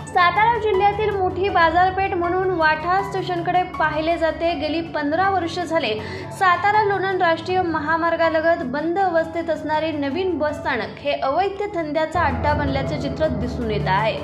सातारा जिल्ह्यातील मोठी बाजारपेठ म्हणून वाठा स्टेशनकडे पाहिले जाते। गेली 15 वर्ष झाले सातारा लोणंद राष्ट्रीय महामार्गालगत बंद अवस्थेत असणारे नवीन बस स्थानक हे अवैध धंद्याचा अड्डा बनल्याचे चित्र दिसून येत आहे।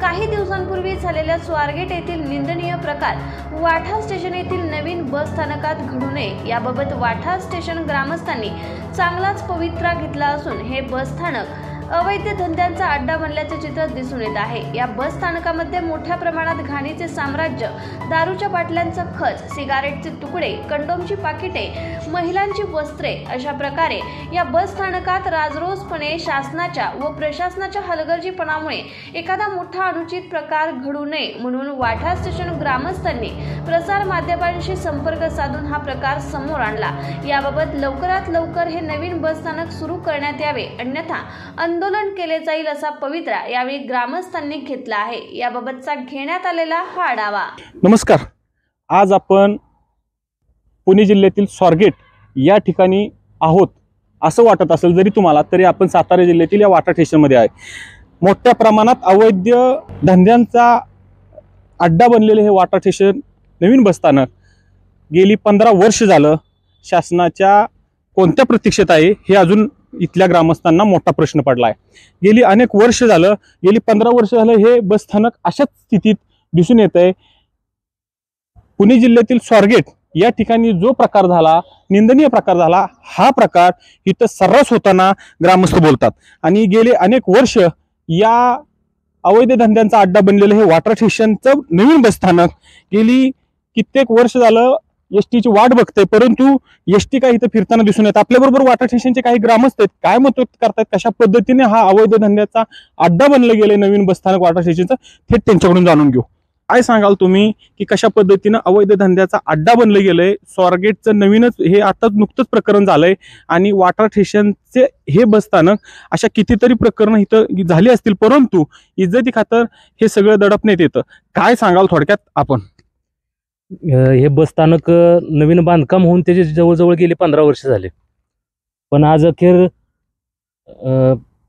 काही दिवसांपूर्वी झालेल्या स्वारगेट येथील निंदनीय प्रकार वाठा स्टेशन येथील नवीन बस स्थानकात घडू नये याबाबत वाठा स्टेशन ग्रामस्थांनी चांगलाच पवित्रा घेतला असून हे बस स्थानक अवैध धंद्यांचा अड्डा बनल्याचे चित्र दिसून येत आहे। या बस स्थानकामध्ये मोठ्या प्रमाणात घाणीचे साम्राज्य, दारूच्या बाटल्यांचा खच, सिगारेटचे तुकडे, कंडोमची पाकिटे, महिलांची वस्त्रे अशा प्रकारे या बस स्थानकात राजरोसपणे शासनाच्या व प्रशासनाच्या हलगर्जीपणामुळे एखादा मोठा अनुचित प्रकार घडू नये म्हणून वाठा स्टेशन ग्रामस्थांनी प्रसार माध्यमांशी संपर्क साधून हा प्रकार समोर आणला। याबाबत लवकरात लवकर हे नवीन बस स्थानक सुरू करण्यात यावे, अन्यथा आंदोलन केले जाईल असा पवित्रा यावेळी ग्रामस्थांनी घेतला आहे। याबाबतचा घेण्यात आलेला हा आढावा। नमस्कार, आज आपण पुणे जिल्ह्यातील स्वारगेट या ठिकाणी आहोत असं वाटत असेल जरी तुम्हाला, तरी आपण सातारा जिल्ह्यातील या वाठा स्टेशनमध्ये आहे। मोठ्या प्रमाणात अवैध धंद्यांचा अड्डा बनलेले हे वाठा स्टेशन नवीन बसस्थानक गेली 15 वर्ष झालं शासनाच्या कोणत्या प्रतीक्षेत आहे हे अजून इथल्या ग्रामस्थांना मोठा प्रश्न पडला आहे। गेली अनेक वर्ष झालं, गेली 15 वर्ष झालं हे बसस्थानक अशाच स्थितीत दिसून येत आहे। पुणे जिल्ह्यातील स्वारगेट या ठिकाणी जो प्रकार झाला, निंदनीय प्रकार झाला, हा प्रकार इथं सर्रास होताना ग्रामस्थ बोलतात आणि गेले अनेक वर्ष या अवैध धंद्यांचा अड्डा बनलेलं हे वाठा स्टेशनचं नवीन बसस्थानक गेली कित्येक वर्ष झालं एसटीची वाट बघतंय, परंतु एसटी काय इथं फिरताना दिसून येत। आपल्याबरोबर वाठा स्टेशनचे काही ग्रामस्थ आहेत, काय मत व्यक्त करतात, कशा पद्धतीने हा अवैध धंद्याचा अड्डा बनलं गेले नवीन बसस्थानक वाठा स्टेशनचं, थेट त्यांच्याकडून जाणून घेऊ। काय सांगाल तुम्ही की कशा पद्धतीने अवैध धंद्याचा अड्डा बनलं गेलंय? स्वारगेटचं नवीनच हे आता नुकतंच प्रकरण झालंय आणि वाठा स्टेशनचे हे बसस्थानक अशा कितीतरी प्रकरण इथं झाली असतील, परंतु इज्जती खातर हे सगळं दडपण्यात येतं। काय सांगाल थोडक्यात आपण? हे बसस्थानक नवीन बांधकाम होऊन त्याचे जवळजवळ गेले 15 वर्ष झाले, पण आज अखेर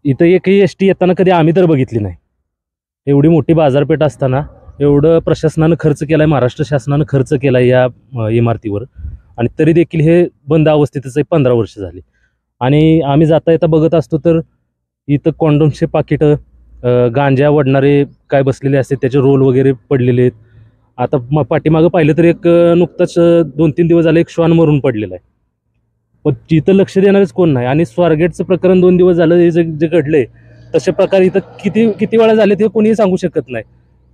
इथं एकही एसटी येताना कधी आम्ही तर बघितली नाही। एवढी मोठी बाजारपेठ असताना एवढं प्रशासनानं खर्च केलाय, महाराष्ट्र शासनानं खर्च केलाय या इमारतीवर, आणि तरी देखील हे बंद अवस्थेतच 15 वर्ष झाली। आणि आम्ही जाता येता बघत असतो तर इथं कॉन्डोमचे पाकिट, गांजा वडणारे काय बसलेले असते, त्याचे रोल वगैरे पडलेले आहेत। आता पाठीमागं पाहिलं तर एक नुकताच 2-3 दिवस झाले एक श्वान मरून पडलेला आहे, पण तिथं लक्ष देणारच कोण नाही। आणि स्वारगेटचं प्रकरण 2 दिवस झालं हे जे घडलंय, तसे प्रकार इथं किती वेळा झाले ते कोणीही सांगू शकत नाही,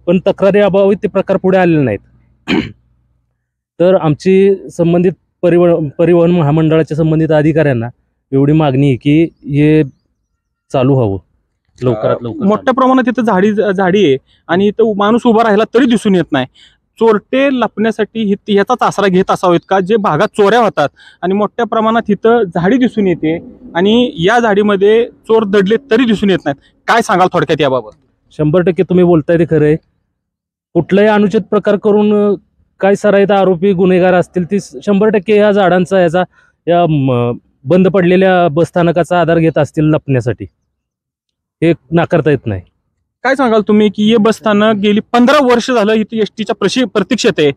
पण तक्रारी अभावी ते प्रकार पुढे आलेले नाहीत। तर आमची संबंधित परिवहन महामंडळाच्या संबंधित अधिकाऱ्यांना एवढी मागणी आहे की हे चालू व्हावं लवकरात लवकर। मोठ्या प्रमाणात इथं झाडी आहे आणि इथं माणूस उभा राहिला तरी दिसून येत नाही। चोरटे लपण्यासाठी ह्याचाच आसरा घेत असावेत का, जे भागात चोऱ्या होतात आणि मोठ्या प्रमाणात इथं झाडी दिसून येते आणि या झाडीमध्ये चोर दडले तरी दिसून येत नाहीत? काय सांगाल थोडक्यात याबाबत? 100% तुम्ही बोलताय ते खरं आहे। कुठलाही अनुचित प्रकार करून काय सराईत आरोपी गुन्हेगार असतील ती 100% या झाडांचा या बंद पडलेल्या बसस्थानकाचा आधार घेत असतील लपण्यासाठी, हे नाकारता येत नाही। काय सांगाल तुम्ही की हे बसस्थानक गेली 15 वर्ष झालं इथे एसटीच्या प्रतीक्षेत आहे,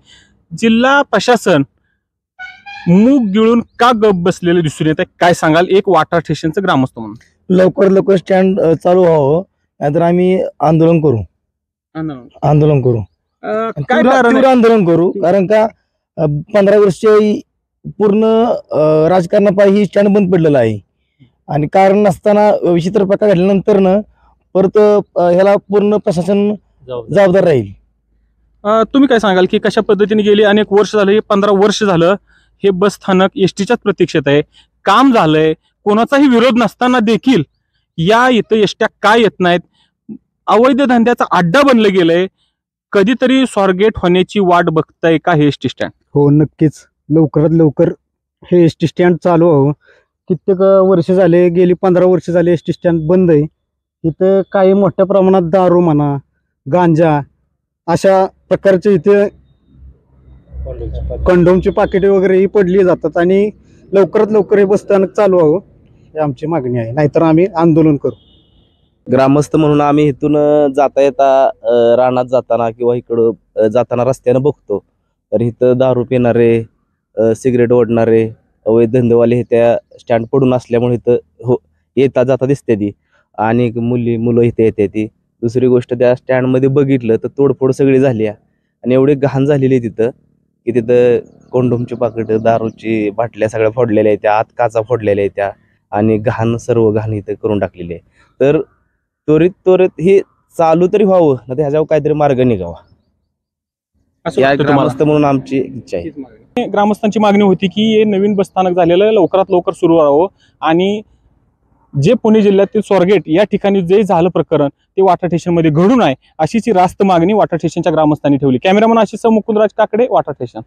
जिल्हा प्रशासन मूग गिळून का गप बसलेले दिसून येत आहे? काय सांगाल एक वाठा स्टेशनचं ग्रामस्थ म्हणून? लवकर स्टँड चालू व्हावं, नाहीतर आम्ही आंदोलन करू काय कारण आंदोलन करू, कारण का 15 वर्ष पूर्ण राजकारणापायी ही स्टँड बंद पडलेलं आहे आणि कारण नसताना विचित्र प्रकार घडल्यानंतर परत ह्याला पूर्ण प्रशासन जबाबदार राहील। तुम्ही काय सांगाल की कशा पद्धतीने गेली अनेक वर्ष झाले, 15 वर्ष झालं हे बस स्थानक एसटीच्याच प्रतीक्षेत आहे, काम झालंय, कोणाचाही विरोध नसताना देखील या इथं एसट्या काय येत नाहीत? अवैध धंद्याचा अड्डा बनलं गेलंय, कधीतरी स्वारगेट होण्याची वाट बघताय का हे एसटी स्टँड? हो, नक्कीच लवकरात लवकर हे एसटी स्टँड चालू व्हावं। कित्येक वर्ष झाले, गेली 15 वर्ष झाले एसटी स्टँड बंद आहे। इथं काही मोठ्या प्रमाणात दारू म्हणा, गांजा अशा प्रकारचे इथे कंडोमची पाकिटे वगैरे ही पडली जातात आणि लवकरात लवकर हे बसस्थानक चालू व्हावं ही आमची मागणी आहे, नाहीतर आम्ही आंदोलन करू। ग्रामस्थ म्हणून आम्ही इथून जाता येता रानात जाताना किंवा इकडं जाताना रस्त्यानं बघतो तर इथं दारू पिणारे, सिगरेट ओढणारे, अवैध धंदेवाले हे त्या स्टँड पडून असल्यामुळे इथं येता जाता दिसते ती आणि मुलं इथे येते ती. दुसरी गोष्ट त्या स्टँडमध्ये बघितलं तर तोडफोड सगळी झाली आहे आणि एवढी घाण झालेली आहे तिथं की तिथं कोंडोमची पाकिटं, दारूची बाटल्या सगळ्या फोडलेल्या आहेत, त्या आत काचा फोडलेल्या आहेत त्या आणि सर्व घाण इथं करून टाकलेली आहे. तर त्वरित हे चालू तरी व्हावं ना, ह्याच्यावर काहीतरी मार्ग निघावा असं या वाटतं तुम्हाला? ग्रामस्थ म्हणून आमची इच्छा आहे. ग्रामस्थांची मागणी होती की हे नवीन बसस्थानक झालेलं लवकरात लवकर सुरू व्हावं आणि जे पुणे जिल्ह्यातील स्वारगेट या ठिकाणी जे झालं प्रकरण ते वाटा स्टेशनमध्ये घडून आहे अशीच ही रास्त मागणी वाटा स्टेशनच्या ग्रामस्थांनी ठेवली. कॅमेरामन आशिष मुकुंदराज काकडे, वाटा स्टेशन.